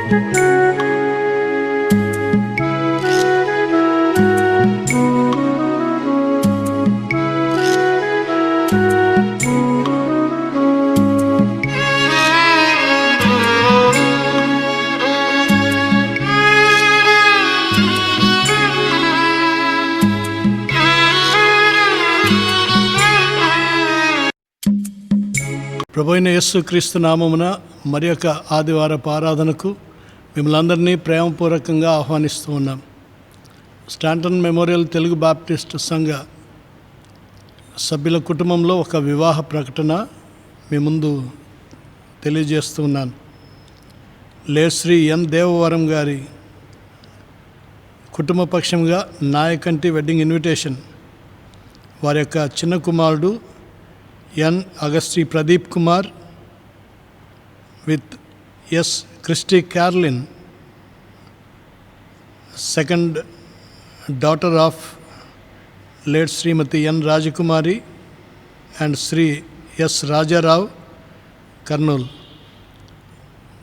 ప్రభువైన యేసుక్రీస్తు నామమున మరి యొక్క ఆదివారపు ఆరాధనకు మిమ్మల్ని అందరినీ ప్రేమపూర్వకంగా ఆహ్వానిస్తూ ఉన్నాం. స్టాంటన్ మెమోరియల్ తెలుగు బాప్టిస్ట్ సంఘ సభ్యుల కుటుంబంలో ఒక వివాహ ప్రకటన మీ ముందు తెలియజేస్తూ ఉన్నాను. లేశ్రీ ఎన్ దేవవరం గారి కుటుంబ పక్షంగా నాయకంటి వెడ్డింగ్ ఇన్విటేషన్ వారి యొక్క చిన్న కుమారుడు N Agasti Pradeep Kumar with S Christy Carlin, second daughter of late Shrimati N Rajakumari and Shri S Rajarao Kurnool.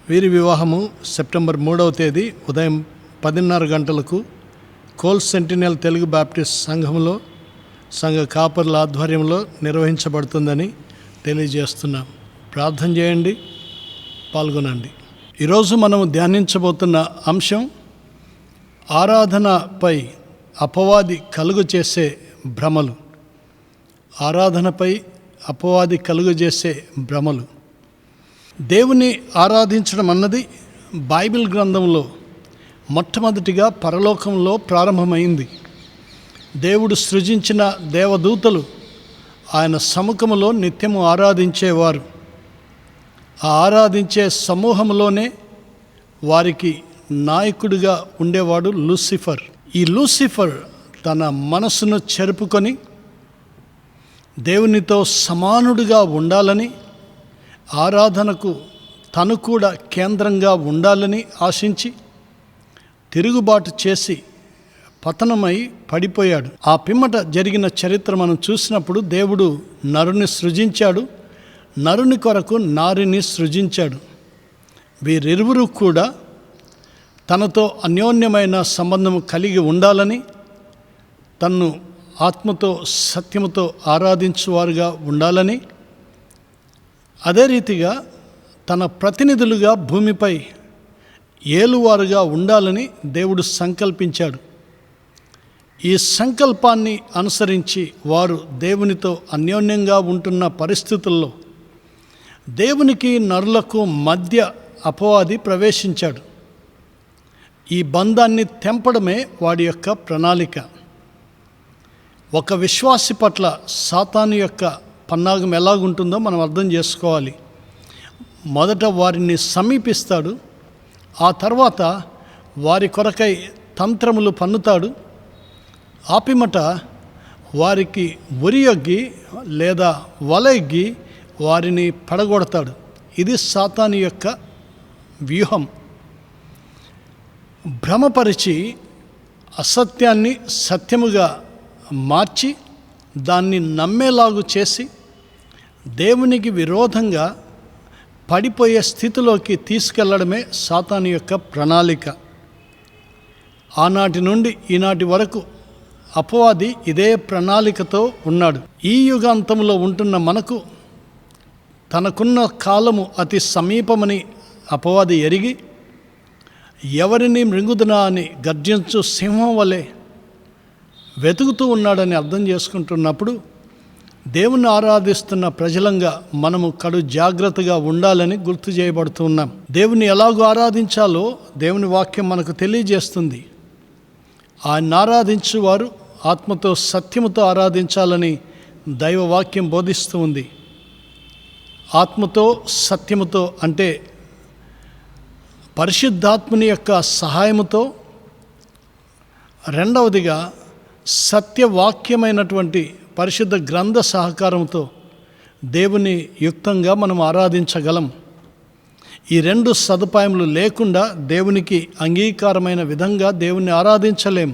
వీరి వివాహము సెప్టెంబర్ 3వ తేదీ ఉదయం 10:30 గంటలకు కోల్ సెంటినల్ తెలుగు బాప్టిస్ట్ సంఘంలో సంఘ కాపర్ల ఆధ్వర్యంలో నిర్వహించబడుతుందని తెలియజేస్తున్నాం. ప్రార్థన చేయండి, పాల్గొనండి. ఈరోజు మనం ధ్యానించబోతున్న అంశం ఆరాధనపై అపవాది కలుగు చేసే భ్రమలు. ఆరాధనపై అపవాది కలుగు చేసే భ్రమలు. దేవుని ఆరాధించడం అన్నది బైబిల్ గ్రంథంలో మొట్టమొదటిగా పరలోకంలో ప్రారంభమైంది. దేవుడు సృజించిన దేవదూతలు ఆయన సముఖములో నిత్యము ఆరాధించేవారు. ఆ ఆరాధించే సమూహంలోనే వారికి నాయకుడిగా ఉండేవాడు లూసిఫర్. ఈ లూసిఫర్ తన మనసును చెరుపుకొని దేవునితో సమానుడిగా ఉండాలని, ఆరాధనకు తను కూడా కేంద్రంగా ఉండాలని ఆశించి తిరుగుబాటు చేసి పతనమై పడిపోయాడు. ఆ పిమ్మట జరిగిన చరిత్ర మనం చూసినప్పుడు దేవుడు నరుని సృజించాడు, నరుని కొరకు నారిని సృజించాడు. వీరిరువురు కూడా తనతో అన్యోన్యమైన సంబంధం కలిగి ఉండాలని, తన్ను ఆత్మతో సత్యముతో ఆరాధించువారుగా ఉండాలని, అదే రీతిగా తన ప్రతినిధులుగా భూమిపై ఏలువారుగా ఉండాలని దేవుడు సంకల్పించాడు. ఈ సంకల్పాన్ని అనుసరించి వారు దేవునితో అన్యోన్యంగా ఉంటున్న పరిస్థితుల్లో దేవునికి నరులకు మధ్య అపవాది ప్రవేశించాడు. ఈ బంధాన్ని తెంపడమే వాడి యొక్క ప్రణాళిక. ఒక విశ్వాసి పట్ల సాతాను యొక్క పన్నాగం ఎలాగుంటుందో మనం అర్థం చేసుకోవాలి. మొదట వారిని సమీపిస్తాడు, ఆ తర్వాత వారి కొరకై తంత్రములు పన్నుతాడు, ఆ పిమ్మట వారికి ఉరియొగ్గి లేదా వలెగ్గి వారిని పడగొడతాడు. ఇది సాతాను యొక్క వ్యూహం. భ్రమపరిచి అసత్యాన్ని సత్యముగా మార్చి దాన్ని నమ్మేలాగు చేసి దేవునికి విరోధంగా పడిపోయే స్థితిలోకి తీసుకెళ్లడమే సాతాను యొక్క ప్రణాళిక. ఆనాటి నుండి ఈనాటి వరకు అపవాది ఇదే ప్రణాళికతో ఉన్నాడు. ఈ యుగాంతంలో ఉంటున్న మనకు తనకున్న కాలము అతి సమీపమని అపవాది ఎరిగి ఎవరిని మృంగుదునా అని గర్జించు సింహం వలె వెతుకుతూ ఉన్నాడని అర్థం చేసుకుంటున్నప్పుడు దేవుని ఆరాధిస్తున్న ప్రజలంగా మనము కడు జాగ్రత్తగా ఉండాలని గుర్తు చేయబడుతున్నాం. దేవుని ఎలాగో ఆరాధించాలో దేవుని వాక్యం మనకు తెలియజేస్తుంది. ఆయన ఆరాధించువారు ఆత్మతో సత్యముతో ఆరాధించాలని దైవవాక్యం బోధిస్తూ ఉంది. ఆత్మతో సత్యముతో అంటే పరిశుద్ధాత్మని యొక్క సహాయముతో, రెండవదిగా సత్యవాక్యమైనటువంటి పరిశుద్ధ గ్రంథ సహకారంతో దేవుని యుక్తంగా మనం ఆరాధించగలం. ఈ రెండు సదుపాయములు లేకుండా దేవునికి అంగీకారమైన విధంగా దేవుణ్ణి ఆరాధించలేం.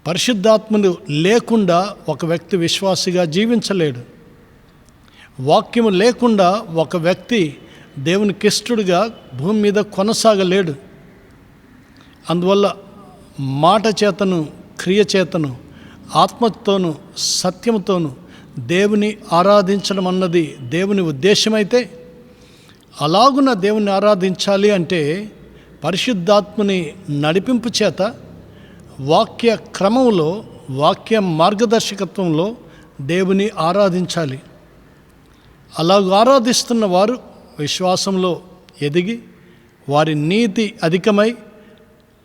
పరిశుద్ధాత్మను లేకుండా ఒక వ్యక్తి విశ్వాసిగా జీవించలేడు. వాక్యము లేకుండా ఒక వ్యక్తి దేవునికి ఇష్టడుగా భూమి మీద కొనసాగలేడు. అందువల్ల మాట చేతను, క్రియ చేతను, ఆత్మతోను, సత్యముతోను దేవుని ఆరాధించడం అన్నది దేవుని ఉద్దేశమైతే, అలాగున దేవుని ఆరాధించాలి అంటే పరిశుద్ధాత్మని నడిపింపు చేత వాక్య క్రమంలో, వాక్య మార్గదర్శకత్వంలో దేవుని ఆరాధించాలి. అలాగ ఆరాధిస్తున్న వారు విశ్వాసంలో ఎదిగి వారి నీతి అధికమై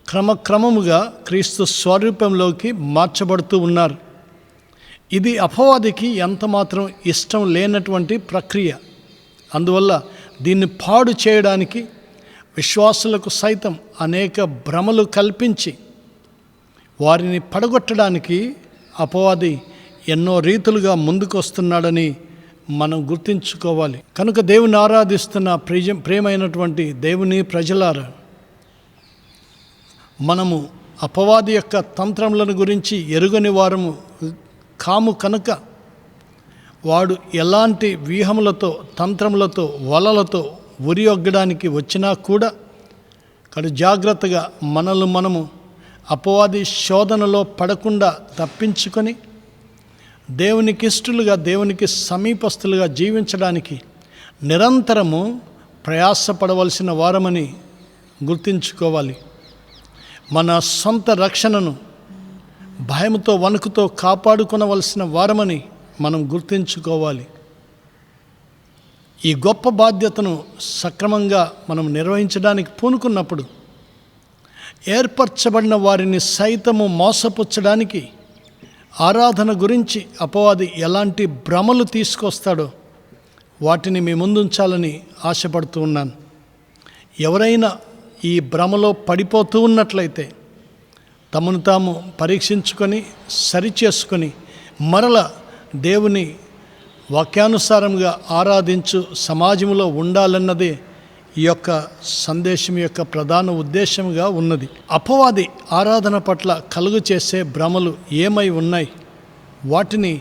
క్రమక్రమముగా క్రీస్తు స్వరూపంలోకి మార్చబడుతూ ఉన్నారు. ఇది అపవాదికి ఎంతమాత్రం ఇష్టం లేనటువంటి ప్రక్రియ. అందువల్ల దీన్ని పాడు చేయడానికి విశ్వాసులకు సైతం అనేక భ్రమలు కల్పించి వారిని పడగొట్టడానికి అపవాది ఎన్నో రీతులుగా ముందుకు వస్తున్నాడని మనం గుర్తించుకోవాలి. కనుక దేవుని ఆరాధిస్తున్న ప్రియమైనటువంటి దేవుని ప్రజలారా, మనము అపవాది యొక్క తంత్రములను గురించి ఎరుగని వారము కాము కనుక వాడు ఎలాంటి వ్యూహములతో, తంత్రములతో, వలలతో ఉరియొగ్గడానికి వచ్చినా కూడా జాగ్రత్తగా మనము అపవాది శోధనలో పడకుండా తప్పించుకొని దేవునికి ఇష్టలుగా, దేవునికి సమీపస్తులుగా జీవించడానికి నిరంతరము ప్రయాసపడవలసిన వారమని గుర్తించుకోవాలి. మన సొంత రక్షణను భయముతో, వణుకుతో కాపాడుకొనవలసిన వారమని మనం గుర్తించుకోవాలి. ఈ గొప్ప బాధ్యతను సక్రమంగా మనం నిర్వహించడానికి పూనుకున్నప్పుడు ఏర్పరచబడిన వారిని సైతము మోసపుచ్చడానికి ఆరాధన గురించి అపవాది ఎలాంటి భ్రమలు తీసుకొస్తాడో వాటిని మీ ముందుంచాలని ఆశపడుతూ ఉన్నాను. ఎవరైనా ఈ భ్రమలో పడిపోతూ ఉన్నట్లయితే తమను తాము పరీక్షించుకొని సరిచేసుకొని మరల దేవుని వాక్యానుసారంగా ఆరాధించు సమాజంలో ఉండాలన్నదే ఈ యొక్క సందేశం యొక్క ప్రధాన ఉద్దేశంగా ఉన్నది. అపవాది ఆరాధన పట్ల కలుగు చేసే భ్రమలు ఏమై ఉన్నాయి, వాటిని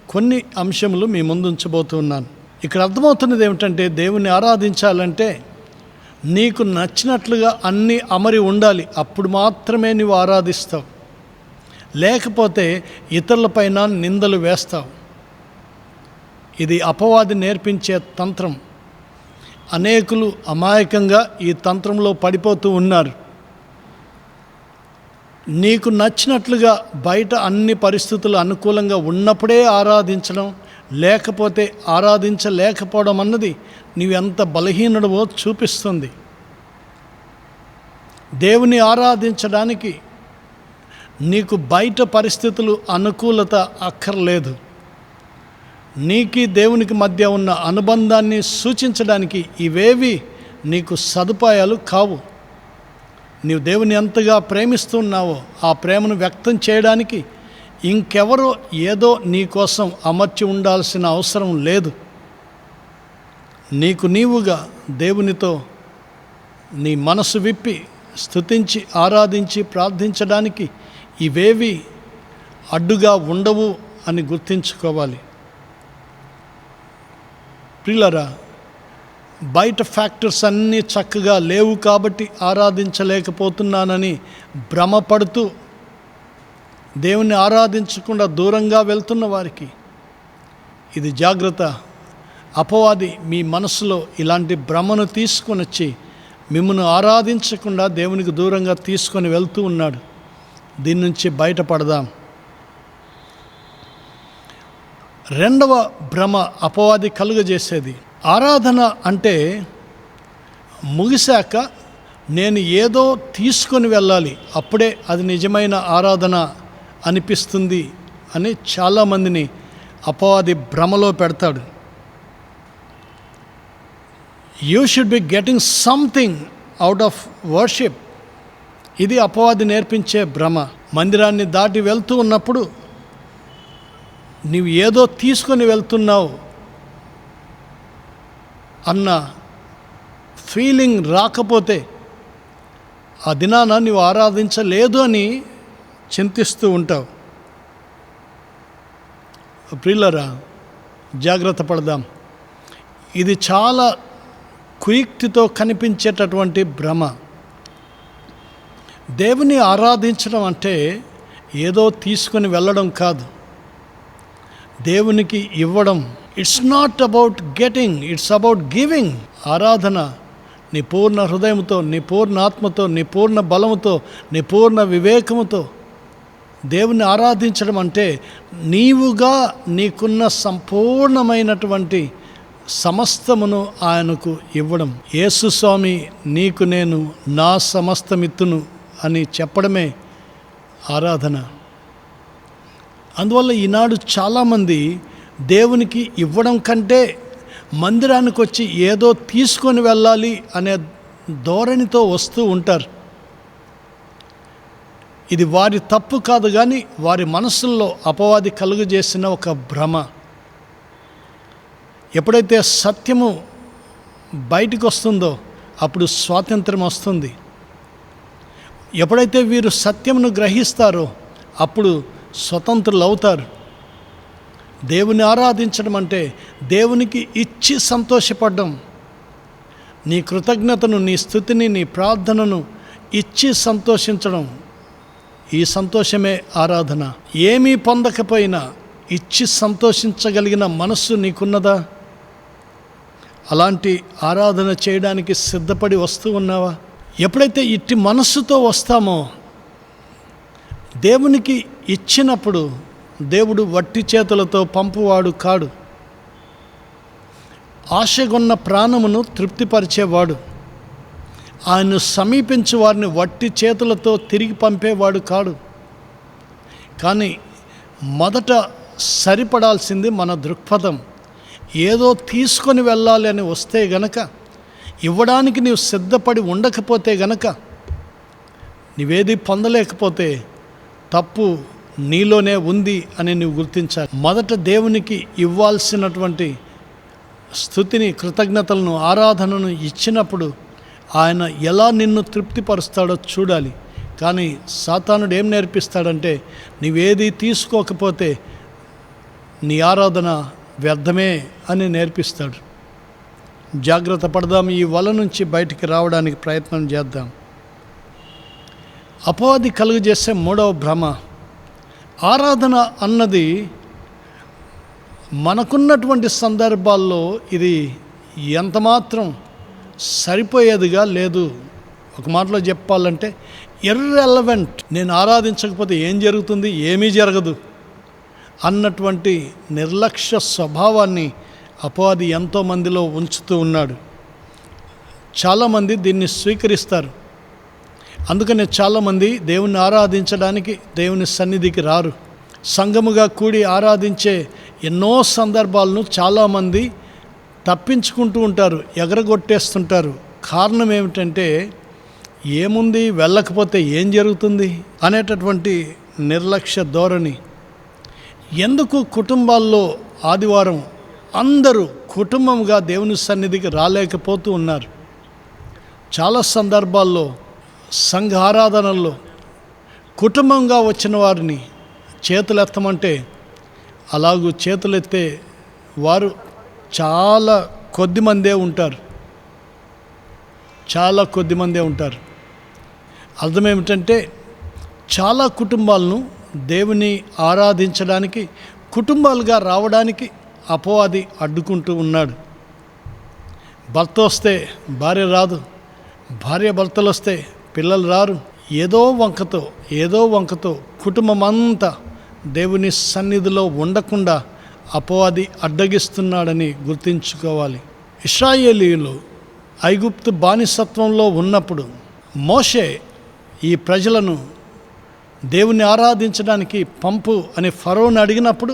కొన్ని అంశములు మీ ముందుంచబోతున్నాను. ఇక్కడ అర్థమవుతున్నది ఏమిటంటే, దేవుని ఆరాధించాలంటే నీకు నచ్చినట్లుగా అన్నీ అమరి ఉండాలి. అప్పుడు మాత్రమే నువ్వు ఆరాధిస్తావు. లేకపోతే ఇతరులపైన నిందలు వేస్తావు. ఇది అపవాది నేర్పించే తంత్రం. అనేకులు అమాయకంగా ఈ తంత్రంలో పడిపోతూ ఉన్నారు. నీకు నచ్చినట్లుగా బయట అన్ని పరిస్థితులు అనుకూలంగా ఉన్నప్పుడే ఆరాధించడం, లేకపోతే ఆరాధించలేకపోవడం అన్నది నీవెంత బలహీనుడవో చూపిస్తుంది. దేవుని ఆరాధించడానికి నీకు బయట పరిస్థితులు అనుకూలత అక్కర్లేదు. నీకు దేవునికి మధ్య ఉన్న అనుబంధాన్ని సూచించడానికి ఇవేవి నీకు సదుపాయాలు కావు. నీవు దేవుని ఎంతగా ప్రేమిస్తున్నావో ఆ ప్రేమను వ్యక్తం చేయడానికి ఇంకెవరో ఏదో నీ కోసం అమర్చి ఉండాల్సిన అవసరం లేదు. నీకు నీవుగా దేవునితో నీ మనసు విప్పి స్తుతించి ఆరాధించి ప్రార్థించడానికి ఇవేవి అడ్డుగా ఉండవు అని గుర్తించుకోవాలి. ప్రియులారా, బయట ఫ్యాక్టర్స్ అన్నీ చక్కగా లేవు కాబట్టి ఆరాధించలేకపోతున్నానని భ్రమపడుతూ దేవుణ్ణి ఆరాధించకుండా దూరంగా వెళ్తున్న వారికి ఇది జాగ్రత్త. అపవాది మీ మనసులో ఇలాంటి భ్రమను తీసుకొని వచ్చి మిమ్మల్ని ఆరాధించకుండా దేవునికి దూరంగా తీసుకొని వెళ్తూ ఉన్నాడు. దీని నుంచి బయటపడదాం. రెండవ భ్రమ అపవాది కలుగజేసేది, ఆరాధన అంటే ముగిశాక నేను ఏదో తీసుకొని వెళ్ళాలి, అప్పుడే అది నిజమైన ఆరాధన అనిపిస్తుంది అని చాలామందిని అపవాది భ్రమలో పెడతాడు. You should be getting something out of worship. ఇది అపవాది నేర్పించే భ్రమ. మందిరాన్ని దాటి వెళ్తూ ఉన్నప్పుడు నీవు ఏదో తీసుకొని వెళ్తున్నావు అన్న ఫీలింగ్ రాకపోతే ఆ దినాన నీవు ఆరాధించలేదు అని చింతిస్తూ ఉంటావు. ప్రియులారా, జాగ్రత్త పడదాం. ఇది చాలా కుయుక్తితో కనిపించేటటువంటి భ్రమ. దేవుని ఆరాధించడం అంటే ఏదో తీసుకొని వెళ్ళడం కాదు, దేవునికి ఇవ్వడం. It's not about getting, it's about giving. ఆరాధన నీ పూర్ణ హృదయంతో, నీ పూర్ణ ఆత్మతో, నీ పూర్ణ బలముతో, నీ పూర్ణ వివేకముతో దేవుని ఆరాధించడం అంటే నీవుగా నీకున్న సంపూర్ణమైనటువంటి సమస్తమును ఆయనకు ఇవ్వడం. యేసు స్వామి నీకు నేను నా సమస్తమిత్తును అని చెప్పడమే ఆరాధన. అందువల్ల ఈనాడు చాలామంది దేవునికి ఇవ్వడం కంటే మందిరానికి వచ్చి ఏదో తీసుకొని వెళ్ళాలి అనే ధోరణితో వస్తూ ఉంటారు. ఇది వారి తప్పు కాదు, కానీ వారి మనసుల్లో అపవాది కలుగజేసిన ఒక భ్రమ. ఎప్పుడైతే సత్యము బయటికి వస్తుందో అప్పుడు స్వాతంత్రం వస్తుంది. ఎప్పుడైతే వీరు సత్యమును గ్రహిస్తారో అప్పుడు స్వతంత్రులు అవుతారు. దేవుని ఆరాధించడం అంటే దేవునికి ఇచ్చి సంతోషపడడం. నీ కృతజ్ఞతను, నీ స్తుతిని, నీ ప్రార్థనను ఇచ్చి సంతోషించడం. ఈ సంతోషమే ఆరాధన. ఏమీ పొందకపోయినా ఇచ్చి సంతోషించగలిగిన మనస్సు నీకున్నదా? అలాంటి ఆరాధన చేయడానికి సిద్ధపడి వస్తూ ఉన్నావా? ఎప్పుడైతే ఇట్టి మనస్సుతో వస్తామో దేవునికి ఇచ్చినప్పుడు దేవుడు వట్టి చేతులతో పంపువాడు కాడు. ఆశగొన్న ప్రాణమును తృప్తిపరిచేవాడు. ఆయన్ను సమీపించే వారిని వట్టి చేతులతో తిరిగి పంపేవాడు కాడు. కానీ మొదట సరిపడాల్సింది మన దృక్పథం. ఏదో తీసుకొని వెళ్ళాలి అని వస్తే గనక, ఇవ్వడానికి నీవు సిద్ధపడి ఉండకపోతే గనక, నీవేది పొందలేకపోతే తప్పు నీలోనే ఉంది అని నువ్వు గుర్తించాలి. మొదట దేవునికి ఇవ్వాల్సినటువంటి స్తుతిని, కృతజ్ఞతలను, ఆరాధనను ఇచ్చినప్పుడు ఆయన ఎలా నిన్ను తృప్తిపరుస్తాడో చూడాలి. కానీ సాతానుడు ఏం నేర్పిస్తాడంటే, నీవేది తీసుకోకపోతే నీ ఆరాధన వ్యర్థమే అని నేర్పిస్తాడు. జాగ్రత్త పడదాం. ఈ వల నుంచి బయటికి రావడానికి ప్రయత్నం చేద్దాం. అపవాది కలుగజేసే మూడవ భ్రమ. ఆరాధన అన్నది మనకున్నటువంటి సందర్భాల్లో ఇది ఎంతమాత్రం సరిపోయేదిగా లేదు. ఒక మాటలో చెప్పాలంటే ఇర్రెలవెంట్. నేను ఆరాధించకపోతే ఏం జరుగుతుంది? ఏమీ జరగదు అన్నటువంటి నిర్లక్ష్య స్వభావాన్ని అపవాది ఎంతోమందిలో ఉంచుతూ ఉన్నాడు. చాలామంది దీన్ని స్వీకరిస్తారు. అందుకనే చాలామంది దేవుని ఆరాధించడానికి దేవుని సన్నిధికి రారు. సంఘముగా కూడి ఆరాధించే ఎన్నో సందర్భాలను చాలామంది తప్పించుకుంటూ ఉంటారు, ఎగరగొట్టేస్తుంటారు. కారణం ఏమిటంటే, ఏముంది, వెళ్ళకపోతే ఏం జరుగుతుంది అనేటటువంటి నిర్లక్ష్య ధోరణి. ఎందుకు కుటుంబాల్లో ఆదివారం అందరూ కుటుంబంగా దేవుని సన్నిధికి రాలేకపోతూ ఉన్నారు? చాలా సందర్భాల్లో సంఘ ఆరాధనల్లో కుటుంబంగా వచ్చిన వారిని చేతులెత్తమంటే అలాగూ చేతులెత్తే వారు చాలా కొద్దిమందే ఉంటారు. చాలా కొద్దిమందే ఉంటారు. అర్థమేమిటంటే, చాలా కుటుంబాలను దేవుని ఆరాధించడానికి, కుటుంబాలుగా రావడానికి అపవాది అడ్డుకుంటూ ఉన్నాడు. భర్త వస్తే భార్య రాదు, భార్య భర్తలు వస్తే పిల్లలు రారు. ఏదో వంకతో కుటుంబం అంతా దేవుని సన్నిధిలో ఉండకుండా అపవాది అడ్డగిస్తున్నాడని గుర్తించుకోవాలి. ఇశ్రాయేలీయులు ఐగుప్తు బానిసత్వంలో ఉన్నప్పుడు మోషే ఈ ప్రజలను దేవుని ఆరాధించడానికి పంపు అని ఫరోని అడిగినప్పుడు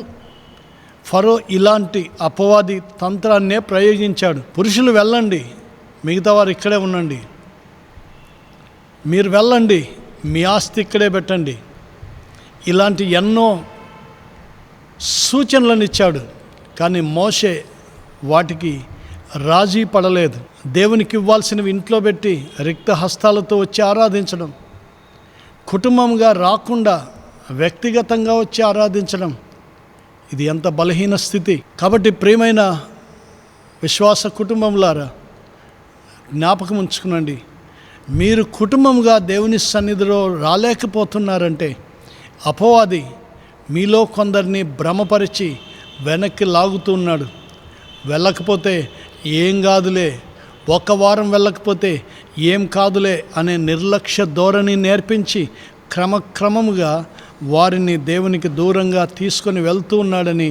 ఫరో ఇలాంటి అపవాది తంత్రాన్నే ప్రయోగించాడు. పురుషులు వెళ్ళండి, మిగతా వారు ఇక్కడే ఉండండి. మీరు వెళ్ళండి, మీ ఆస్తి ఇక్కడే పెట్టండి. ఇలాంటి ఎన్నో సూచనలను ఇచ్చాడు. కానీ మోషే వాటికి రాజీ పడలేదు. దేవునికి ఇవ్వాల్సినవి ఇంట్లో పెట్టి రిక్త హస్తాలతో వచ్చి ఆరాధించడం, కుటుంబంగా రాకుండా వ్యక్తిగతంగా వచ్చి ఆరాధించడం, ఇది ఎంత బలహీన స్థితి. కాబట్టి ప్రియమైన విశ్వాస కుటుంబంలారా, జ్ఞాపకం ఉంచుకునండి. మీరు కుటుంబంగా దేవుని సన్నిధిలో రాలేకపోతున్నారంటే అపవాది మీలో కొందరిని భ్రమపరిచి వెనక్కి లాగుతున్నాడు. వెళ్ళకపోతే ఏం కాదులే, ఒక వారం వెళ్ళకపోతే ఏం కాదులే అనే నిర్లక్ష్య ధోరణి నేర్పించి క్రమక్రమముగా వారిని దేవునికి దూరంగా తీసుకొని వెళ్తూ ఉన్నాడని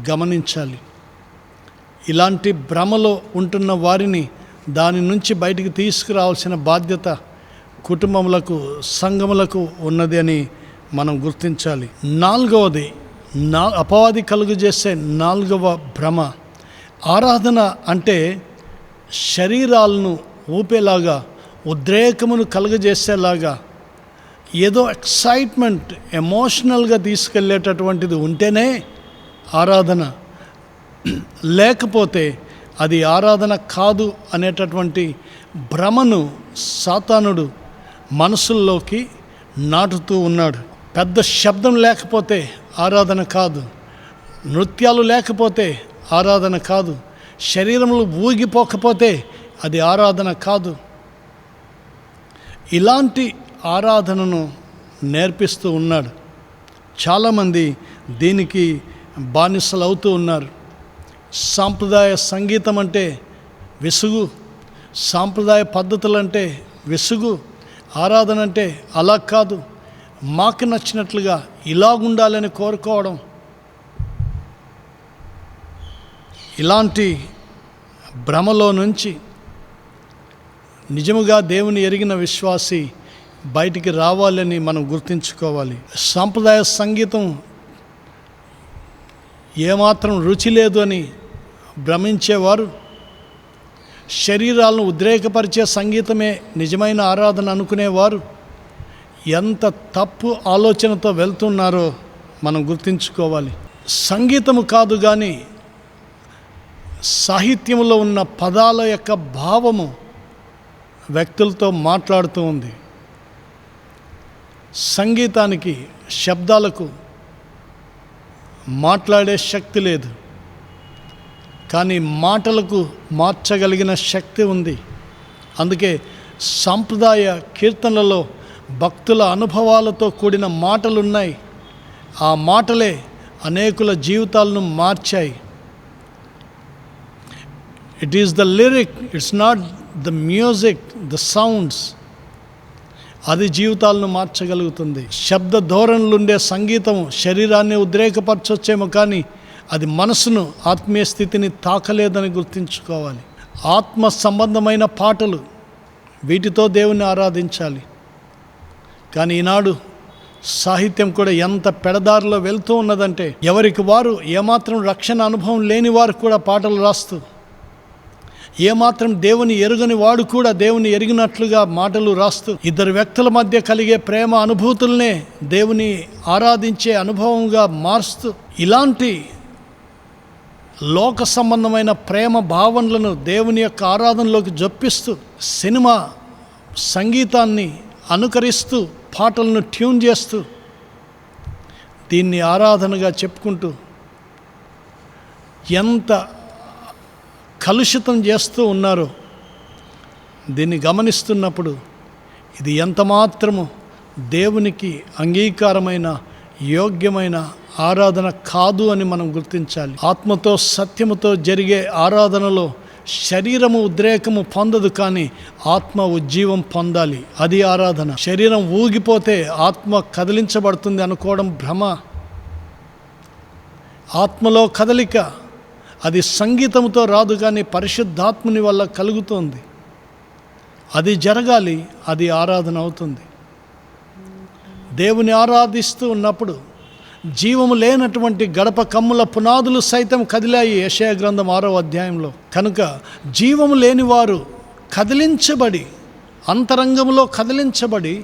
గమనించాలి. ఇలాంటి భ్రమలో ఉంటున్న వారిని దాని నుంచి బయటికి తీసుకురావాల్సిన బాధ్యత కుటుంబములకు, సంఘములకు ఉన్నది అని మనం గుర్తించాలి. నాలుగవది, అపవాది కలుగజేసే నాలుగవ భ్రమ, ఆరాధన అంటే శరీరాలను ఊపేలాగా, ఉద్రేకమును కలుగజేసేలాగా, ఏదో ఎక్సైట్మెంట్, ఎమోషనల్గా తీసుకెళ్ళేటటువంటిది ఉంటేనే ఆరాధన, లేకపోతే అది ఆరాధన కాదు అనేటటువంటి భ్రమను సాతానుడు మనసుల్లోకి నాటుతూ ఉన్నాడు. పెద్ద శబ్దం లేకపోతే ఆరాధన కాదు, నృత్యాలు లేకపోతే ఆరాధన కాదు, శరీరంలో ఊగిపోకపోతే అది ఆరాధన కాదు. ఇలాంటి ఆరాధనను నేర్పిస్తూ ఉన్నాడు. చాలామంది దీనికి బానిసలు అవుతూ ఉన్నారు. సాంప్రదాయ సంగీతం అంటే విసుగు, సాంప్రదాయ పద్ధతులంటే విసుగు, ఆరాధన అంటే అలా కాదు, మాకు నచ్చినట్లుగా ఇలాగుండాలని కోరుకోవడం. ఇలాంటి భ్రమలో నుంచి నిజముగా దేవుని ఎరిగిన విశ్వాసి బయటికి రావాలని మనం గుర్తుంచుకోవాలి. సాంప్రదాయ సంగీతం ఏమాత్రం రుచి లేదు అని భ్రమించేవారు, శరీరాలను ఉద్రేకపరిచే సంగీతమే నిజమైన ఆరాధన అనుకునేవారు ఎంత తప్పు ఆలోచనతో వెళ్తున్నారో మనం గుర్తుంచుకోవాలి. సంగీతము కాదు కానీ సాహిత్యంలో ఉన్న పదాల యొక్క భావము వ్యక్తులతో మాట్లాడుతూ ఉంది. సంగీతానికి, శబ్దాలకు మాట్లాడే శక్తి లేదు, కానీ మాటలకు మార్చగలిగిన శక్తి ఉంది. అందుకే సాంప్రదాయ కీర్తనలలో భక్తుల అనుభవాలతో కూడిన మాటలున్నాయి. ఆ మాటలే అనేకుల జీవితాలను మార్చాయి. It is the lyric, it's not the music, the sounds. అది జీవితాలను మార్చగలుగుతుంది. శబ్ద ధోరణులుండే సంగీతం శరీరాన్ని ఉద్రేకపరచొచ్చేమో కానీ అది మనసును, ఆత్మీయ స్థితిని తాకలేదని గుర్తుంచుకోవాలి. ఆత్మ సంబంధమైన పాటలు, వీటితో దేవుని ఆరాధించాలి. కానీ ఈనాడు సాహిత్యం కూడా ఎంత పెడదారిలో వెళ్తూ ఉన్నదంటే, ఎవరికి వారు ఏమాత్రం రక్షణ అనుభవం లేని వారు కూడా పాటలు రాస్తూ, ఏమాత్రం దేవుని ఎరుగని వాడు కూడా దేవుని ఎరిగినట్లుగా మాటలు రాస్తూ, ఇద్దరు వ్యక్తుల మధ్య కలిగే ప్రేమ అనుభూతుల్నే దేవుని ఆరాధించే అనుభవంగా మారుస్తూ, ఇలాంటి లోక సంబంధమైన ప్రేమ భావనలను దేవుని యొక్క ఆరాధనలోకి జొప్పిస్తూ, సినిమా సంగీతాన్ని అనుకరిస్తూ, పాటలను ట్యూన్ చేస్తూ దీన్ని ఆరాధనగా చెప్పుకుంటూ ఎంత కలుషితం చేస్తూ ఉన్నారో దీన్ని గమనిస్తున్నప్పుడు ఇది ఎంత మాత్రము దేవునికి అంగీకారమైన, యోగ్యమైన ఆరాధన కాదు అని మనం గుర్తించాలి. ఆత్మతో, సత్యముతో జరిగే ఆరాధనలో శరీరము ఉద్రేకము పొందదు, కానీ ఆత్మ ఉజ్జీవం పొందాలి. అది ఆరాధన. శరీరం ఊగిపోతే ఆత్మ కదిలించబడుతుంది అనుకోవడం భ్రమ. ఆత్మలో కదలిక అది సంగీతంతో రాదు, కానీ పరిశుద్ధాత్ముని వల్ల కలుగుతుంది. అది జరగాలి, అది ఆరాధన అవుతుంది. దేవుని ఆరాధిస్తూ ఉన్నప్పుడు జీవము లేనటువంటి గడప కమ్ముల పునాదులు సైతం కదిలాయి. యెషయా గ్రంథం 6వ అధ్యాయంలో. కనుక జీవము లేనివారు కదిలించబడి, అంతరంగంలో కదిలించబడి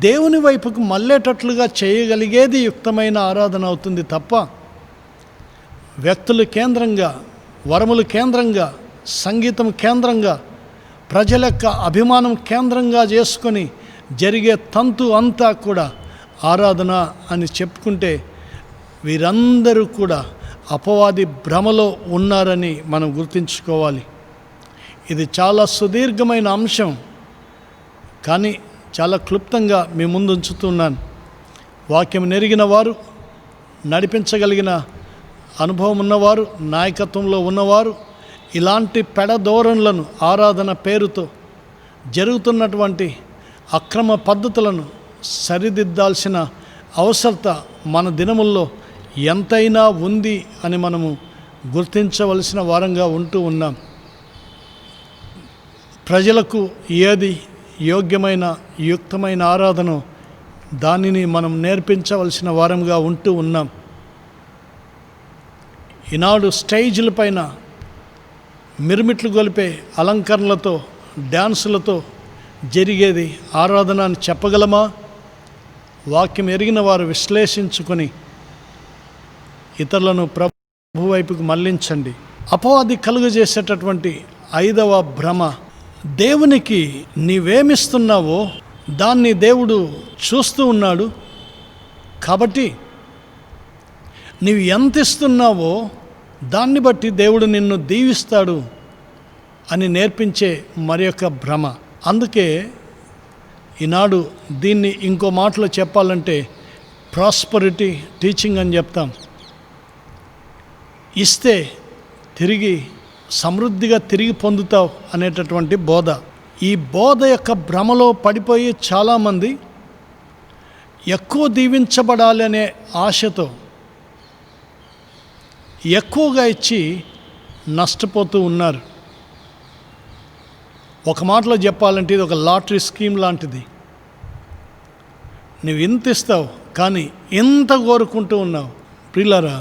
దేవుని వైపుకు మళ్ళేటట్లుగా చేయగలిగేది యుక్తమైన ఆరాధన అవుతుంది తప్ప వ్యక్తులు కేంద్రంగా, వరములు కేంద్రంగా, సంగీతం కేంద్రంగా, ప్రజల యొక్క అభిమానం కేంద్రంగా చేసుకొని జరిగే తంతు అంతా కూడా ఆరాధన అని చెప్పుకుంటే వీరందరూ కూడా అపవాది భ్రమలో ఉన్నారని మనం గుర్తుంచుకోవాలి. ఇది చాలా సుదీర్ఘమైన అంశం, కానీ చాలా క్లుప్తంగా మీ ముందు ఉంచుతున్నాను. వాక్యం నెరిగిన వారు, నడిపించగలిగిన అనుభవం ఉన్నవారు, నాయకత్వంలో ఉన్నవారు ఇలాంటి పెడధోరణులను, ఆరాధన పేరుతో జరుగుతున్నటువంటి అక్రమ పద్ధతులను సరిదిద్దాల్సిన అవసరత మన దినముల్లో ఎంతైనా ఉంది అని మనము గుర్తించవలసిన వారంగా ఉంటూ ఉన్నాం. ప్రజలకు ఏది యోగ్యమైన, యుక్తమైన ఆరాధన, దానిని మనం నేర్పించవలసిన వారంగా ఉంటూ ఉన్నాం. ఈనాడు స్టేజ్ల పైన మిరుమిట్లు గొలిపే అలంకరణలతో, డ్యాన్సులతో జరిగేది ఆరాధన అని చెప్పగలమా? వాక్యం ఎరిగిన వారు విశ్లేషించుకొని ఇతరులను ప్రభు వైపుకు మళ్లించండి. అపవాది కలుగజేసేటటువంటి 5వ భ్రమ, దేవునికి నీవేమిస్తున్నావో దాన్ని దేవుడు చూస్తూ ఉన్నాడు, కాబట్టి నీవు ఎంత ఇస్తున్నావో దాన్ని బట్టి దేవుడు నిన్ను దీవిస్తాడు అని నేర్పించే మరి యొక్క భ్రమ. అందుకే ఈనాడు దీన్ని ఇంకో మాటలో చెప్పాలంటే ప్రాస్పరిటీ టీచింగ్ అని చెప్తాం. ఇస్తే తిరిగి సమృద్ధిగా తిరిగి పొందుతావు అనేటటువంటి బోధ. ఈ బోధ యొక్క భ్రమలో పడిపోయి చాలామంది ఎక్కువ దీవించబడాలి అనే ఆశతో ఎక్కువగా ఇచ్చి నష్టపోతూ ఉన్నారు. ఒక మాటలో చెప్పాలంటే ఇది ఒక లాటరీ స్కీమ్ లాంటిది. నువ్వు ఇంత ఇస్తావు కానీ ఇంత కోరుకుంటూ ఉన్నావు. ప్రియులారా,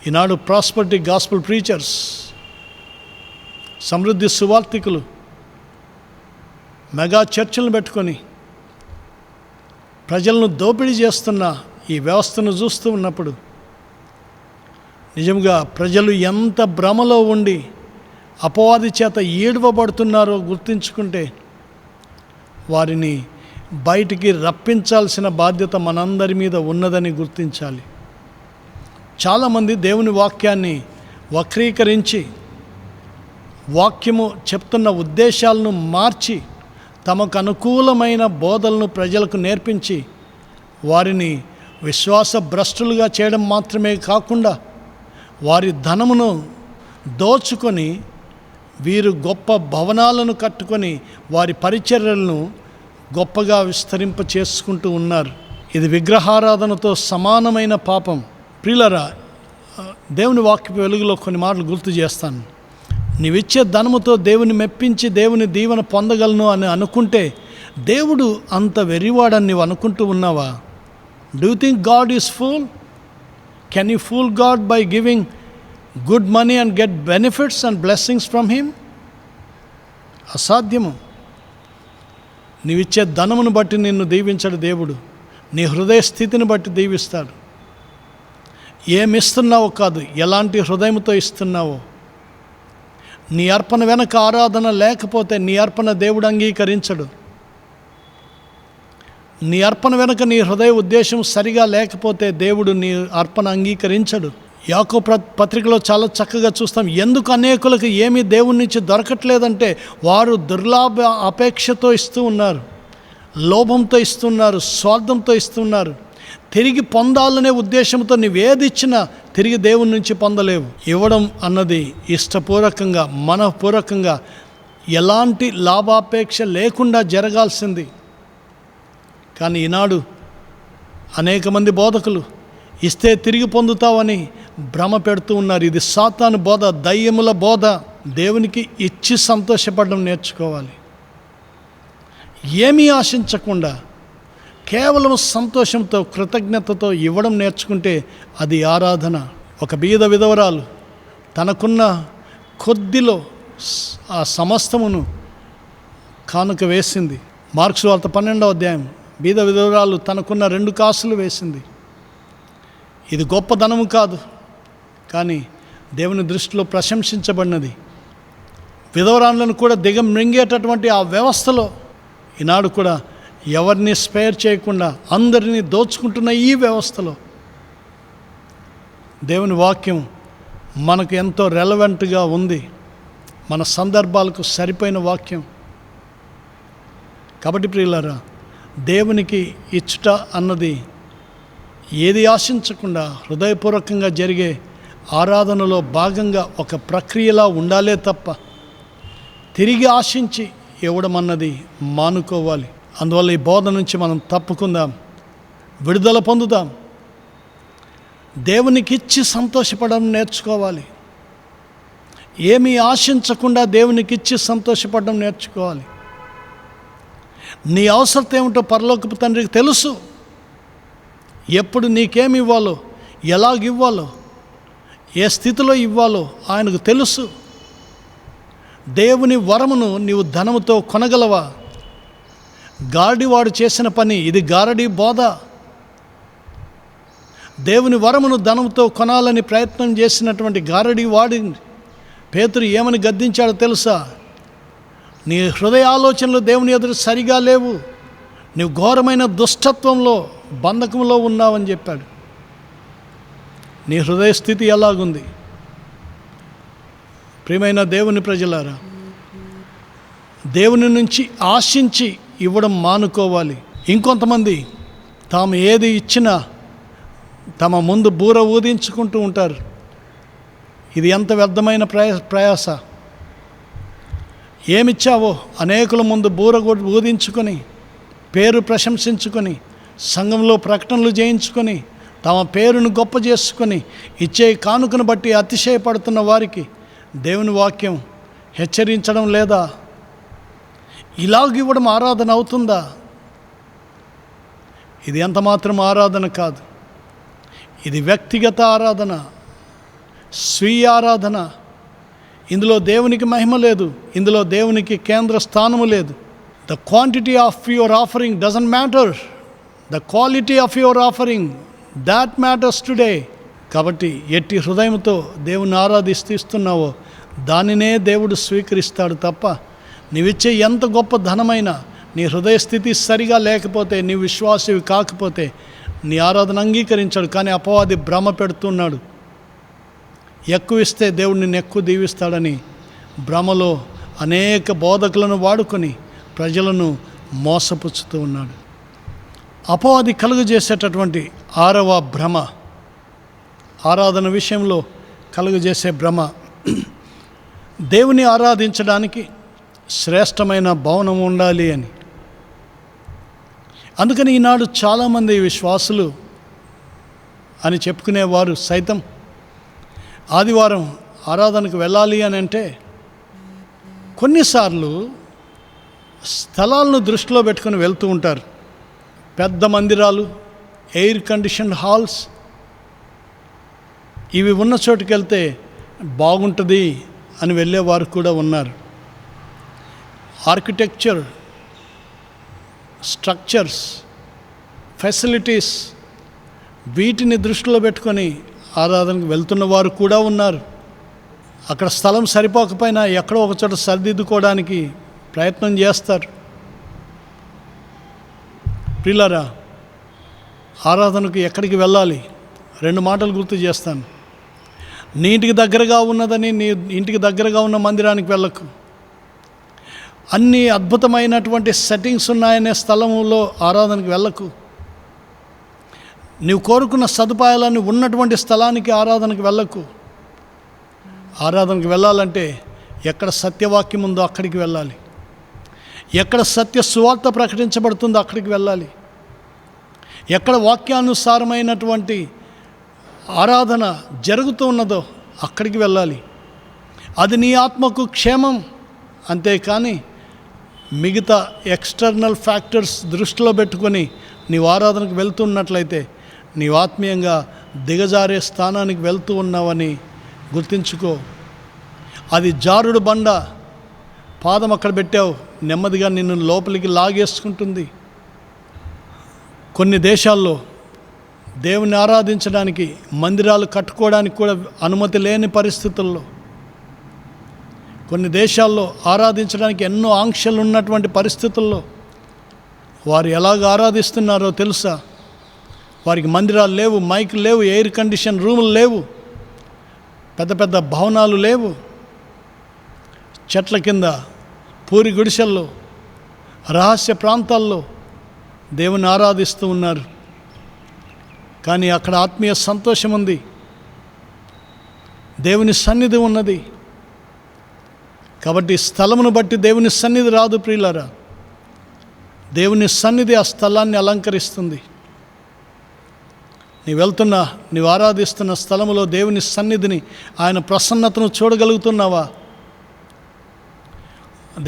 ఈనాడు ప్రాస్పరిటీ గాస్పుల్ ప్రీచర్స్, సమృద్ధి సువార్థికులు మెగా చర్చలను పెట్టుకొని ప్రజలను దోపిడీ చేస్తున్న ఈ వ్యవస్థను చూస్తూ ఉన్నప్పుడు నిజంగా ప్రజలు ఎంత భ్రమలో ఉండి అపవాది చేత ఏడవబడుతున్నారో గుర్తించుకుంటే వారిని బయటికి రప్పించాల్సిన బాధ్యత మనందరి మీద ఉన్నదని గుర్తించాలి. చాలామంది దేవుని వాక్యాన్ని వక్రీకరించి, వాక్యము చెప్తున్న ఉద్దేశాలను మార్చి, తమకు అనుకూలమైన బోధలను ప్రజలకు నేర్పించి వారిని విశ్వాస భ్రష్టులుగా చేయడం మాత్రమే కాకుండా వారి ధనమును దోచుకొని వీరు గొప్ప భవనాలను కట్టుకొని వారి పరిచర్యలను గొప్పగా విస్తరింప చేసుకుంటూ ఉన్నారు. ఇది విగ్రహారాధనతో సమానమైన పాపం. ప్రియులారా, దేవుని వాక్య వెలుగులో కొన్ని మాటలు గుర్తు చేస్తాను. నీవిచ్చే ధనముతో దేవుని మెప్పించి దేవుని దీవెన పొందగలను అని అనుకుంటే దేవుడు అంత వెర్రివాడని నీవు అనుకుంటూ ఉన్నావా? Do you think God is fool? Can you fool God by giving good money and get benefits and blessings from him? అసాధ్యము. నీవిచ్చే ధనమును బట్టి నిన్ను దీవించడు దేవుడు, నీ హృదయ స్థితిని బట్టి దీవిస్తాడు. ఏమిస్తున్నావో కాదు, ఎలాంటి హృదయంతో ఇస్తున్నావో. నీ అర్పణ వెనక ఆరాధన లేకపోతే నీ అర్పణ దేవుడు అంగీకరించడు. నీ అర్పణ వెనక నీ హృదయ ఉద్దేశం సరిగా లేకపోతే దేవుడు నీ అర్పణ అంగీకరించడు. యాకోబు పత్రికలో చాలా చక్కగా చూస్తాం. ఎందుకు అనేకులకు ఏమీ దేవుని నుంచి దొరకట్లేదంటే వారు దుర్లాభ అపేక్షతో ఇస్తూ ఉన్నారు, లోభంతో ఇస్తున్నారు, స్వార్థంతో ఇస్తున్నారు. తిరిగి పొందాలనే ఉద్దేశంతో నువ్వేది ఇచ్చినా తిరిగి దేవుని నుంచి పొందలేవు. ఇవ్వడం అన్నది ఇష్టపూర్వకంగా, మనఃపూర్వకంగా, ఎలాంటి లాభాపేక్ష లేకుండా జరగాల్సింది. కానీ ఈనాడు అనేక మంది బోధకులు ఇస్తే తిరిగి పొందుతావని భ్రమ పెడుతూ ఉన్నారు. ఇది సాతాను బోధ, దయ్యముల బోధ. దేవునికి ఇచ్చి సంతోషపడడం నేర్చుకోవాలి. ఏమీ ఆశించకుండా కేవలం సంతోషంతో, కృతజ్ఞతతో ఇవ్వడం నేర్చుకుంటే అది ఆరాధన. ఒక బీద విధవరాలు తనకున్న కొద్దిలో ఆ సమస్తమును కానుక వేసింది. మార్క్స్ వార్త 12వ అధ్యాయం. బీద విధవరాలు తనకున్న 2 కాసులు వేసింది. ఇది గొప్ప ధనము కాదు, కానీ దేవుని దృష్టిలో ప్రశంసించబడినది. విధవరాలను కూడా దిగమింగేటటువంటి ఆ వ్యవస్థలో ఈనాడు కూడా ఎవరిని స్పేర్ చేయకుండా అందరినీ దోచుకుంటున్న ఈ వ్యవస్థలో దేవుని వాక్యం మనకు ఎంతో రెలవెంట్గా ఉంది. మన సందర్భాలకు సరిపోయిన వాక్యం. కాబట్టి ప్రియులారా, దేవునికి ఇచ్చుట అన్నది ఏది ఆశించకుండా హృదయపూర్వకంగా జరిగే ఆరాధనలో భాగంగా ఒక ప్రక్రియలా ఉండాలే తప్ప తిరిగి ఆశించి ఇవ్వడం అన్నది మానుకోవాలి. అందువల్ల ఈ బోధ నుంచి మనం తప్పుకుందాం, విడుదల పొందుదాం. దేవునికి ఇచ్చి సంతోషపడడం నేర్చుకోవాలి. ఏమీ ఆశించకుండా దేవునికి ఇచ్చి సంతోషపడడం నేర్చుకోవాలి. నీ అవసరం ఏమిటో పరలోకపు తండ్రికి తెలుసు. ఎప్పుడు నీకేమి ఇవ్వాలో, ఎలాగివ్వాలో, ఏ స్థితిలో ఇవ్వాలో ఆయనకు తెలుసు. దేవుని వరమును నీవు ధనముతో కొనగలవా? గారడివాడు చేసిన పని ఇది, గారడీ బోధ. దేవుని వరమును ధనముతో కొనాలని ప్రయత్నం చేసినటువంటి గారడీ వాడిని పేతురు ఏమని గద్దించాడో తెలుసా? నీ హృదయ ఆలోచనలు దేవుని ఎదురు సరిగా లేవు, నీవు ఘోరమైన దుష్టత్వంలో, బంధకంలో ఉన్నావని చెప్పాడు. నీ హృదయ స్థితి ఎలాగుంది? ప్రియమైన దేవుని ప్రజలారా, దేవుని నుంచి ఆశించి ఇవ్వడం మానుకోవాలి. ఇంకొంతమంది తాము ఏది ఇచ్చినా తమ ముందు బూర ఊదించుకుంటూ ఉంటారు. ఇది ఎంత వ్యర్థమైన ప్రయాస. ఏమిచ్చావో అనేకుల ముందు బూర ఊదించుకొని, పేరు ప్రశంసించుకొని, సంఘంలో ప్రకటనలు చేయించుకొని, తమ పేరును గొప్ప చేసుకొని, ఇచ్చే కానుకను బట్టి అతిశయపడుతున్న వారికి దేవుని వాక్యం హెచ్చరించడం లేదా? ఇలాగివ్వడం ఆరాధన అవుతుందా? ఇది ఎంత మాత్రం ఆరాధన కాదు. ఇది వ్యక్తిగత ఆరాధన, స్వీయ ఆరాధన. ఇందులో దేవునికి మహిమ లేదు, ఇందులో దేవునికి కేంద్ర స్థానము లేదు. The quantity of your offering doesn't matter, the quality of your offering that matters today. కాబట్టి ఎట్టి హృదయంతో దేవుని ఆరాధిస్తున్నావో దానినే దేవుడు స్వీకరిస్తాడు తప్ప నీవిచ్చే ఎంత గొప్ప ధనమైనా నీ హృదయ స్థితి సరిగా లేకపోతే, నీ విశ్వాసవి కాకపోతే నీ ఆరాధన అంగీకరించాడు. కానీ అపవాది భ్రమ పెడుతున్నాడు. ఎక్కువ ఇస్తే దేవుడు నిన్ను ఎక్కువ దీవిస్తాడని భ్రమలో అనేక బోధకులను వాడుకొని ప్రజలను మోసపుచ్చుతూ ఉన్నాడు. అపవాది కలుగజేసేటటువంటి 6వ భ్రమ, ఆరాధన విషయంలో కలుగజేసే భ్రమ, దేవుని ఆరాధించడానికి శ్రేష్టమైన భవనం ఉండాలి అని. అందుకని ఈనాడు చాలామంది విశ్వాసులు అని చెప్పుకునేవారు సైతం ఆదివారం ఆరాధనకు వెళ్ళాలి అని అంటే కొన్నిసార్లు స్థలాలను దృష్టిలో పెట్టుకొని వెళ్తూ ఉంటారు. పెద్ద మందిరాలు, ఎయిర్ కండిషన్డ్ హాల్స్, ఇవి ఉన్న చోటుకి వెళ్తే బాగుంటుంది అని వెళ్ళేవారు కూడా ఉన్నారు. ఆర్కిటెక్చర్, స్ట్రక్చర్స్, ఫెసిలిటీస్, వీటిని దృష్టిలో పెట్టుకొని ఆరాధనకు వెళ్తున్న వారు కూడా ఉన్నారు. అక్కడ స్థలం సరిపోకపోయినా ఎక్కడో ఒక చోట సరిదిద్దుకోవడానికి ప్రయత్నం చేస్తారు. ప్రియులారా, ఆరాధనకు ఎక్కడికి వెళ్ళాలి? 2 మాటలు గుర్తు చేస్తాను. నీ ఇంటికి దగ్గరగా ఉన్నదని నీ ఇంటికి దగ్గరగా ఉన్న మందిరానికి వెళ్ళకు. అన్ని అద్భుతమైనటువంటి సెట్టింగ్స్ ఉన్నాయనే స్థలంలో ఆరాధనకు వెళ్ళకు. నీవు కోరుకున్న సదుపాయాలన్నీ ఉన్నటువంటి స్థలానికి ఆరాధనకు వెళ్ళకు. ఆరాధనకు వెళ్ళాలంటే ఎక్కడ సత్యవాక్యం ఉందో అక్కడికి వెళ్ళాలి, ఎక్కడ సత్య సువార్త ప్రకటించబడుతుందో అక్కడికి వెళ్ళాలి, ఎక్కడ వాక్యానుసారమైనటువంటి ఆరాధన జరుగుతూ ఉన్నదో అక్కడికి వెళ్ళాలి. అది నీ ఆత్మకు క్షేమం. అంతేకాని మిగతా ఎక్స్టర్నల్ ఫ్యాక్టర్స్ దృష్టిలో పెట్టుకొని నీవు ఆరాధనకు వెళ్తున్నట్లయితే నీవు ఆత్మీయంగా దిగజారే స్థానానికి వెళ్తూ ఉన్నావని గుర్తించుకో. అది జారుడు బండ, పాదం అక్కడ పెట్టావు, నెమ్మదిగా నిన్ను లోపలికి లాగేసుకుంటుంది. కొన్ని దేశాల్లో దేవుని ఆరాధించడానికి మందిరాలు కట్టుకోవడానికి కూడా అనుమతి లేని పరిస్థితుల్లో, కొన్ని దేశాల్లో ఆరాధించడానికి ఎన్నో ఆంక్షలు ఉన్నటువంటి పరిస్థితుల్లో వారు ఎలాగ ఆరాధిస్తున్నారో తెలుసా? వారికి మందిరాలు లేవు, మైకులు లేవు, ఎయిర్ కండిషన్ రూములు లేవు, పెద్ద పెద్ద భవనాలు లేవు. చెట్ల కింద, పూరి గుడిసెల్లో, రహస్య ప్రాంతాల్లో దేవుని ఆరాధిస్తూ ఉన్నారు. కానీ అక్కడ ఆత్మీయ సంతోషం ఉంది, దేవుని సన్నిధి ఉన్నది. కాబట్టి స్థలమును బట్టి దేవుని సన్నిధి రాదు ప్రియులారా. దేవుని సన్నిధి ఆ స్థలాన్ని అలంకరిస్తుంది. నీవు ఆరాధిస్తున్న స్థలములో దేవుని సన్నిధిని, ఆయన ప్రసన్నతను చూడగలుగుతున్నావా?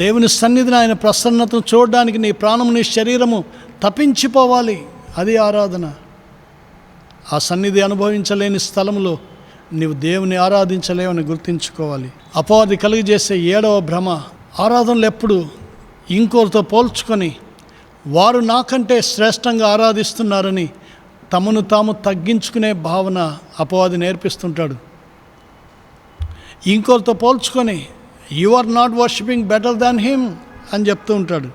దేవుని సన్నిధిని, ఆయన ప్రసన్నతను చూడడానికి నీ ప్రాణము, నీ శరీరము తప్పించిపోవాలి. అది ఆరాధన. ఆ సన్నిధి అనుభవించలేని స్థలములో నీవు దేవుని ఆరాధించలేవని గుర్తుంచుకోవాలి. అపవాది కలుగజేసే 7వ భ్రమ, ఆరాధనలు ఎప్పుడు ఇంకోరితో పోల్చుకొని వారు నాకంటే శ్రేష్టంగా ఆరాధిస్తున్నారని తమను తాము తగ్గించుకునే భావన అపవాది నేర్పిస్తుంటాడు. ఇంకోరితో పోల్చుకొని you are not worshipping better than him అని చెప్తూ ఉంటాడు.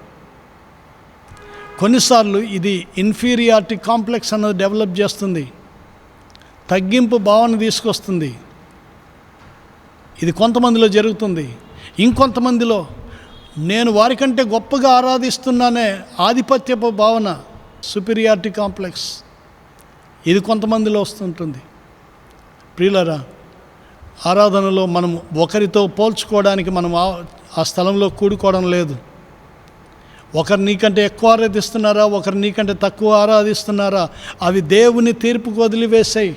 కొన్నిసార్లు ఇది ఇన్ఫీరియారిటీ కాంప్లెక్స్ అన్నది డెవలప్ చేస్తుంది, తగ్గింపు భావన తీసుకొస్తుంది. ఇది కొంతమందిలో జరుగుతుంది. ఇంకొంతమందిలో నేను వారికంటే గొప్పగా ఆరాధిస్తున్నానే ఆధిపత్యపు భావన, సుపీరియారిటీ కాంప్లెక్స్, ఇది కొంతమందిలో వస్తుంటుంది. ప్రియులారా, ఆరాధనలో మనం ఒకరితో పోల్చుకోవడానికి మనం ఆ స్థలంలో కూడుకోవడం లేదు. ఒకరు నీకంటే ఎక్కువ ఆరాధిస్తున్నారా, ఒకరు నీకంటే తక్కువ ఆరాధిస్తున్నారా, అవి దేవుని తీర్పుకు వదిలివేసాయి.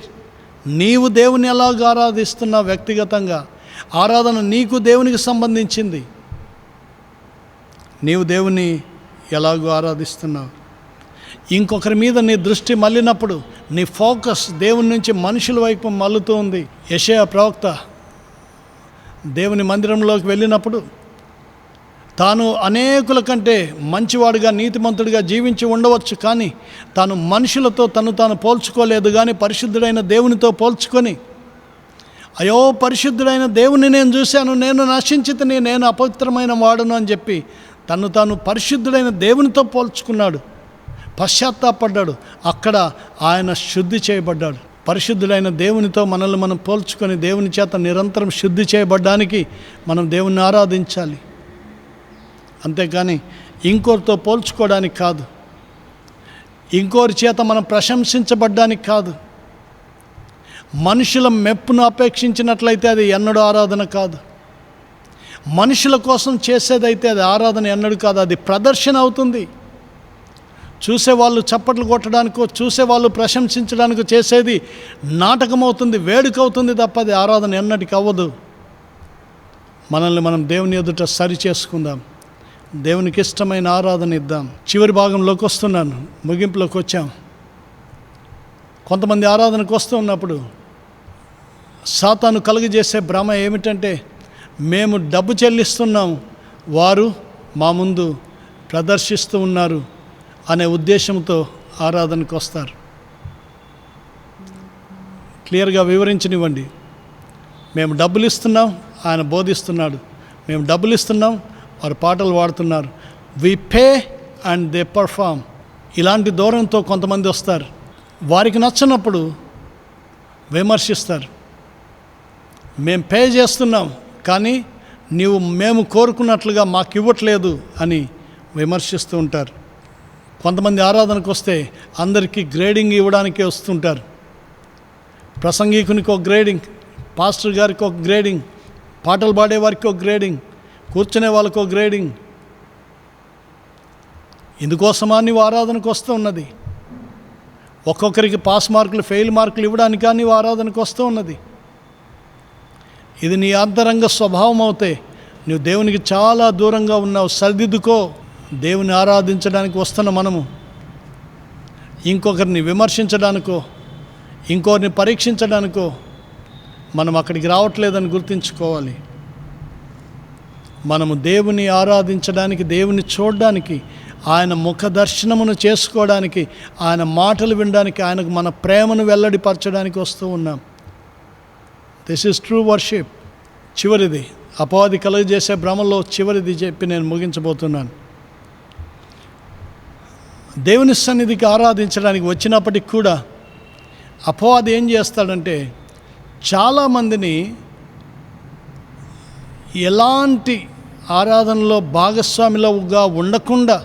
నీవు దేవుని ఎలాగ ఆరాధిస్తున్నావు వ్యక్తిగతంగా, ఆరాధన నీకు దేవునికి సంబంధించింది. నీవు దేవుని ఎలాగో ఆరాధిస్తున్నావు. ఇంకొకరి మీద నీ దృష్టి మళ్ళినప్పుడు నీ ఫోకస్ దేవుని నుంచి మనుషుల వైపు మళ్ళుతూ ఉంది. యెషయా ప్రవక్త దేవుని మందిరంలోకి వెళ్ళినప్పుడు తాను అనేకుల కంటే మంచివాడుగా, నీతిమంతుడిగా జీవించి ఉండవచ్చు, కానీ తాను మనుషులతో తాను పోల్చుకోలేదు. కానీ పరిశుద్ధుడైన దేవునితో పోల్చుకొని, అయ్యో పరిశుద్ధుడైన దేవుని నేను చూశాను, నేను నశించితిని, నేను అపవిత్రమైన వాడును అని చెప్పి తాను పరిశుద్ధుడైన దేవునితో పోల్చుకున్నాడు, పశ్చాత్తాపడ్డాడు. అక్కడ ఆయన శుద్ధి చేయబడ్డాడు. పరిశుద్ధుడైన దేవునితో మనల్ని మనం పోల్చుకొని దేవుని చేత నిరంతరం శుద్ధి చేయబడ్డానికి మనం దేవుని ఆరాధించాలి. అంతేకాని ఇంకోరితో పోల్చుకోవడానికి కాదు, ఇంకోరి చేత మనం ప్రశంసించబడ్డానికి కాదు. మనుషుల మెప్పును అపేక్షించినట్లయితే అది ఎన్నడూ ఆరాధన కాదు. మనుషుల కోసం చేసేదైతే అది ఆరాధన ఎన్నడూ కాదు, అది ప్రదర్శన అవుతుంది. చూసేవాళ్ళు చప్పట్లు కొట్టడానికో, చూసేవాళ్ళు ప్రశంసించడానికో చేసేది నాటకం అవుతుంది, వేడుక అవుతుంది తప్ప అది ఆరాధన ఎన్నటికి అవ్వదు. మనల్ని మనం దేవుని ఎదుట సరి చేసుకుందాం, దేవునికి ఇష్టమైన ఆరాధన ఇద్దాం. చివరి భాగంలోకి వస్తున్నాను, ముగింపులోకి వచ్చాం. కొంతమంది ఆరాధనకు వస్తూ ఉన్నప్పుడు సాతాను కలుగజేసే భ్రమ ఏమిటంటే, మేము డబ్బు చెల్లిస్తున్నాం, వారు మా ముందు ప్రదర్శిస్తూ ఉన్నారు అనే ఉద్దేశంతో ఆరాధనకు వస్తారు. క్లియర్గా వివరించనివ్వండి. మేము డబ్బులు ఇస్తున్నాం, ఆయన బోధిస్తున్నాడు. మేము డబ్బులు ఇస్తున్నాం, వారు పాటలు పాడుతున్నారు. We pay and they perform. ఇలాంటి ధోరణితో కొంతమంది వస్తారు. వారికి నచ్చినప్పుడు విమర్శిస్తారు. మేము పే చేస్తున్నాం, కానీ మేము కోరుకున్నట్లుగా మాకు ఇవ్వట్లేదు అని విమర్శిస్తూ ఉంటారు. కొంతమంది ఆరాధనకు వస్తే అందరికీ గ్రేడింగ్ ఇవ్వడానికే వస్తుంటారు. ప్రసంగికునికి ఒక గ్రేడింగ్, పాస్టర్ గారికి ఒక గ్రేడింగ్, పాటలు పాడేవారికి ఒక గ్రేడింగ్, కూర్చునే వాళ్ళకు ఒక గ్రేడింగ్. ఇందుకోసమా నీవు ఆరాధనకు వస్తూ ఉన్నది? ఒక్కొక్కరికి పాస్ మార్కులు, ఫెయిల్ మార్కులు ఇవ్వడానికి నీవు ఆరాధనకు వస్తూ ఉన్నది. ఇది నీ అంతరంగ స్వభావం అవుతే నువ్వు దేవునికి చాలా దూరంగా ఉన్నావు. సరిదిద్దుకో. దేవుని ఆరాధించడానికి వస్తున్న మనము ఇంకొకరిని విమర్శించడానికో, ఇంకొకరిని పరీక్షించడానికో మనం అక్కడికి రావట్లేదని గుర్తుంచుకోవాలి. మనము దేవుని ఆరాధించడానికి, దేవుని చూడడానికి, ఆయన ముఖ దర్శనమును చేసుకోవడానికి, ఆయన మాటలు వినడానికి, ఆయనకు మన ప్రేమను వెల్లడిపరచడానికి వస్తూ ఉన్నాం. This is true worship. చివరిది, అపవాది కలుగజేసే భ్రమలో చివరిది చెప్పి నేను ముగించబోతున్నాను. దేవుని సన్నిధికి ఆరాధించడానికి వచ్చినప్పటికి కూడా అపవాది ఏం చేస్తాడంటే, చాలామందిని ఎలాంటి ఆరాధనలో భాగస్వామిగా ఉండకుండా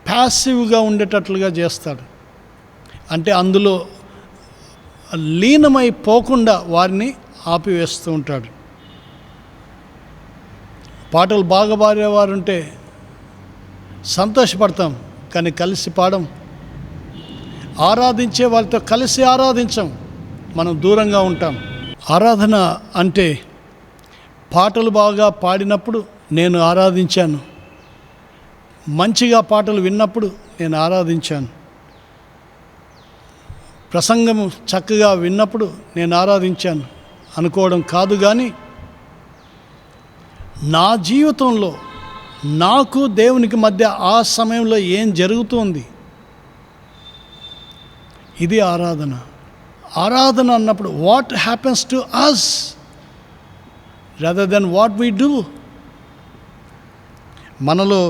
ప్యాసివ్గా ఉండేటట్లుగా చేస్తాడు. అంటే అందులో లీనమైపోకుండా వారిని ఆపివేస్తూ ఉంటాడు. పాటలు బాగా పాడేవారు ఉంటే సంతోషపడతాం, కానీ కలిసి పాడం. ఆరాధించే వాళ్ళతో కలిసి ఆరాధించం, మనం దూరంగా ఉంటాం. ఆరాధన అంటే పాటలు బాగా పాడినప్పుడు నేను ఆరాధించాను, మంచిగా పాటలు విన్నప్పుడు నేను ఆరాధించాను, ప్రసంగం చక్కగా విన్నప్పుడు నేను ఆరాధించాను అనుకోవడం కాదు. కానీ నా జీవితంలో నాకు దేవునికి మధ్య ఆ సమయంలో ఏం జరుగుతుంది, ఇది ఆరాధన. ఆరాధన అన్నప్పుడు what happens to us rather than what we do. మనలో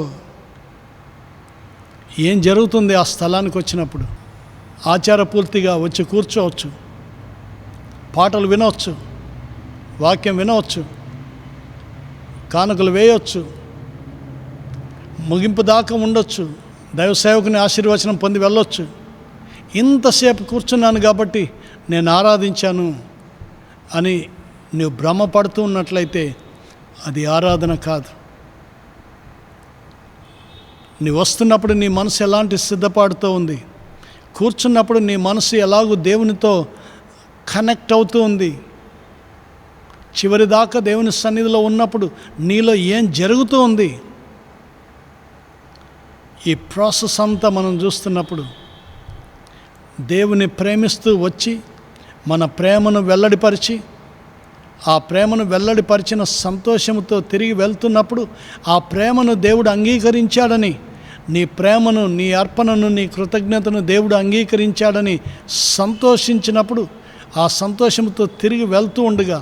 ఏం జరుగుతుంది ఆ స్థలానికి వచ్చినప్పుడు. ఆచారపూర్తిగా వచ్చి కూర్చోవచ్చు, పాటలు వినవచ్చు, వాక్యం వినవచ్చు, కానుకలు వేయవచ్చు, ముగింపు దాకా ఉండొచ్చు, దైవ సేవకుని ఆశీర్వచనం పొంది వెళ్ళొచ్చు. ఇంతసేపు కూర్చున్నాను కాబట్టి నేను ఆరాధించాను అని నువ్వు భ్రమపడుతూ ఉన్నట్లయితే అది ఆరాధన కాదు. నీ వస్తున్నప్పుడు నీ మనసు ఎలాంటి సిద్ధపాటుతో ఉంది, కూర్చున్నప్పుడు నీ మనసు ఎలాగూ దేవునితో కనెక్ట్ అవుతూ ఉంది, చివరి దాకా దేవుని సన్నిధిలో ఉన్నప్పుడు నీలో ఏం జరుగుతూ ఉంది, ఈ ప్రాసెస్ అంతా మనం చూస్తున్నప్పుడు దేవుని ప్రేమిస్తూ వచ్చి మన ప్రేమను వెల్లడిపరిచి, ఆ ప్రేమను వెల్లడిపరిచిన సంతోషంతో తిరిగి వెళ్తున్నప్పుడు ఆ ప్రేమను దేవుడు అంగీకరించాడని, నీ ప్రేమను, నీ అర్పణను, నీ కృతజ్ఞతను దేవుడు అంగీకరించాడని సంతోషించినప్పుడు ఆ సంతోషంతో తిరిగి వెళ్తూ ఉండగా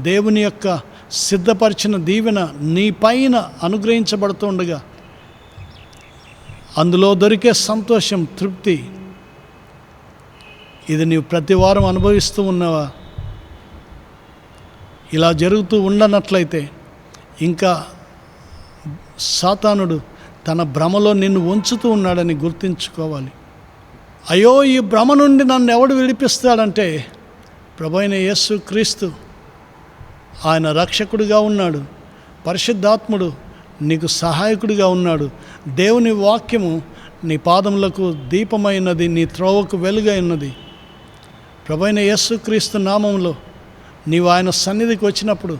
దేవుని యొక్క సిద్ధపరిచిన దీవెన నీ పైన అనుగ్రహించబడుతూ ఉండగా అందులో దొరికే సంతోషం, తృప్తి, ఇది నీవు ప్రతి వారం అనుభవిస్తూ ఉన్నావా? ఇలా జరుగుతూ ఉండనట్లయితే ఇంకా సాతానుడు తన భ్రమలో నిన్ను ఉంచుతూ ఉన్నాడని గుర్తుంచుకోవాలి. అయ్యో, ఈ భ్రమ నుండి నన్ను ఎవడు విడిపిస్తాడంటే ప్రభువైన యేసు క్రీస్తు. ఆయన రక్షకుడిగా ఉన్నాడు, పరిశుద్ధాత్ముడు నీకు సహాయకుడిగా ఉన్నాడు. దేవుని వాక్యము నీ పాదములకు దీపమైనది, నీ త్రోవకు వెలుగైనది. ప్రభువైన యేసు క్రీస్తు నామంలో నీవు ఆయన సన్నిధికి వచ్చినప్పుడు,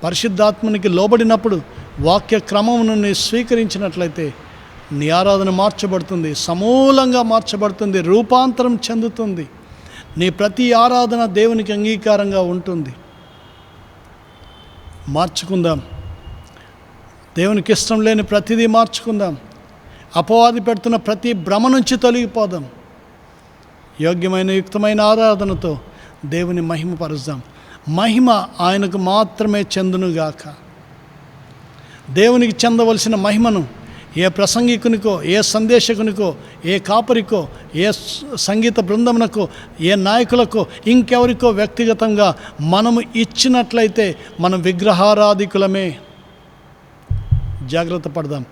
పరిశుద్ధాత్మనికి లోబడినప్పుడు, వాక్య క్రమమును నీ స్వీకరించినట్లయితే నీ ఆరాధన మార్చబడుతుంది, సమూలంగా మార్చబడుతుంది, రూపాంతరం చెందుతుంది. నీ ప్రతి ఆరాధన దేవునికి అంగీకారంగా ఉంటుంది. మార్చుకుందాం, దేవునికి ఇష్టం లేని ప్రతిదీ మార్చుకుందాం. అపవాది పెడుతున్న ప్రతి భ్రమ నుంచి తొలగిపోదాం. యోగ్యమైన యుక్తమైన ఆరాధనతో దేవుని మహిమపరుద్దాం. మహిమ ఆయనకు మాత్రమే చెందునుగాక. దేవునికి చెందవలసిన మహిమను ఏ ప్రసంగికునికో, ఏ సందేశకునికో, ఏ కాపరికో, ఏ సంగీత బృందమునకో, ఏ నాయకులకో, ఇంకెవరికో వ్యక్తిగతంగా మనము ఇచ్చినట్లయితే మనం విగ్రహారాధికులమే. జాగ్రత్త పడదాం.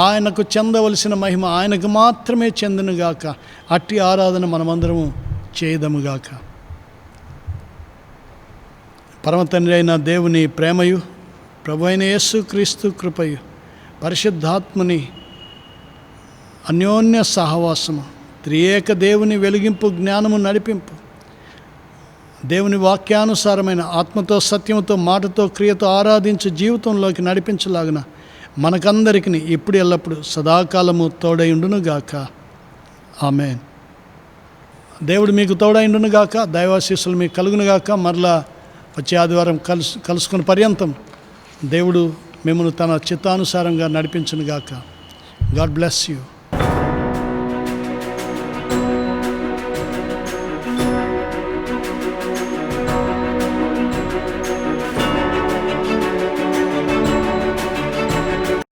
ఆయనకు చెందవలసిన మహిమ ఆయనకు మాత్రమే చెందునుగాక. అట్టి ఆరాధన మనమందరము చేయదముగాక. పరమతండ్రి అయిన దేవుని ప్రేమయు, ప్రభు అయిన యేసు క్రీస్తు కృపయు, పరిశుద్ధాత్మని అన్యోన్య సహవాసము, త్రియేక దేవుని వెలిగింపు, జ్ఞానము, నడిపింపు, దేవుని వాక్యానుసారమైన ఆత్మతో, సత్యముతో, మాటతో, క్రియతో ఆరాధించు జీవితంలోకి నడిపించలాగున మనకందరికీ ఇప్పుడు ఎల్లప్పుడు సదాకాలము తోడైండునుగాక. ఆమేన్. దేవుడు మీకు తోడైండునుగాక. దైవాశీస్సులు మీకు కలుగునుగాక. మరలా వచ్చే ఆదివారం కలుసుకుని పర్యంతం దేవుడు మిమ్మల్ని తన చిత్తానుసారంగా నడిపించునుగాక. God bless you.